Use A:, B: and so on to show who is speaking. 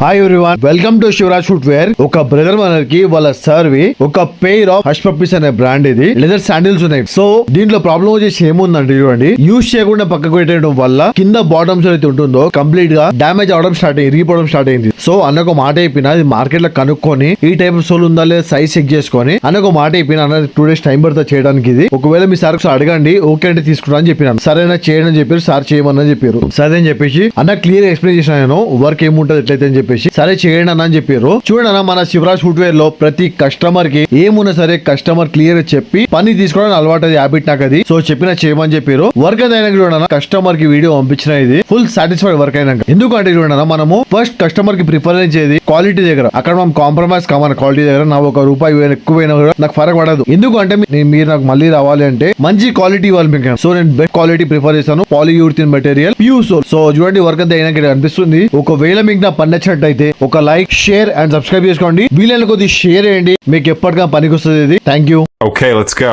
A: Hi everyone, welcome to Shivraj footwear. ఒక brother మనకి వాళ్ళ సర్వి ఒక పెయిర్ ఆఫ్ హష్ పప్పీస్ అనే బ్రాండ్ ఇది లెదర్ శాండిల్స్ ఉన్నాయి. సో దీంట్లో ప్రాబ్లం వచ్చేసి ఏముందంటే చూడండి, యూజ్ చేయకుండా పక్కకు పెట్టడం వల్ల కింద బాటమ్స్ అయితే ఉంటుందో కంప్లీట్ గా డామేజ్ అవడం స్టార్ట్ అయింది, ఇరిగిపోవడం స్టార్ట్ అయింది. సో అన్నొక మాట అయిపోయినా ఇది మార్కెట్ లో కనుక్కొని ఈ టైప్ సోల్ ఉందా లేదా సైజ్ చెక్ చేసుకొని అన్నొక మాట అయిపోయినా అన్న 2 days టైం పడుతుంది చేయడానికి. ఇది ఒకవేళ మీ సార్ అడగండి, ఓకే అంటే తీసుకుంటా అని చెప్పినాను. సరేనా చేయండి అని చెప్పారు, సార్ చేయమని చెప్పారు. సరే అని చెప్పేసి అన్న క్లియర్ ఎక్స్ప్లెయిన్ చేసిన వర్క్ ఏముంటది ఎట్లయితే అని చెప్పేసి సరే చేయండి అని చెప్పారు. చూడండి అన్న, మన శివరాజ్ ఫుట్వేర్ లో ప్రతి కస్టమర్ కి ఏమున్నా సరే కస్టమర్ క్లియర్ చెప్పి పని తీసుకోవడానికి అలవాటు, అది హ్యాబిట్ నాకు అది. సో చెప్పిన చేయమని చెప్పారు. వర్క్ అయినా చూడన్నా కస్టమర్ కి వీడియో పంపించిన ఇది ఫుల్ సాటిస్ఫైడ్ వర్క్ అయినాక. ఎందుకంటే చూడన్నా మనము ఫస్ట్ కస్టమర్ కి ప్రిఫరెన్స్ ఏది క్వాలిటీ దగ్గర, అక్కడ మనం కాంప్రమైజ్ కావాలి క్వాలిటీ దగ్గర. నా ₹1 ఎక్కువైనా కూడా నాకు ఫరక్ పడదు. ఎందుకంటే మీరు నాకు మళ్ళీ రావాలి అంటే మంచి క్వాలిటీ ఇవ్వాలి మీకు. సో నేను బెస్ట్ క్వాలిటీ ప్రిఫర్ చేస్తాను, పాలియూరిథిన్ మెటీరియల్ ప్యూర్ సోల్. సో చూడండి వర్క్ అంతా అయినాక అనిపిస్తుంది. ఒకవేళ మీకు నా పని నచ్చినట్టయితే ఒక లైక్, షేర్ అండ్ సబ్స్క్రైబ్ చేసుకోండి. వీలైన కొద్ది షేర్ చేయండి, మీకు ఎప్పటికైనా పనికి వస్తుంది ఇది. Thank you.
B: Okay, let's go.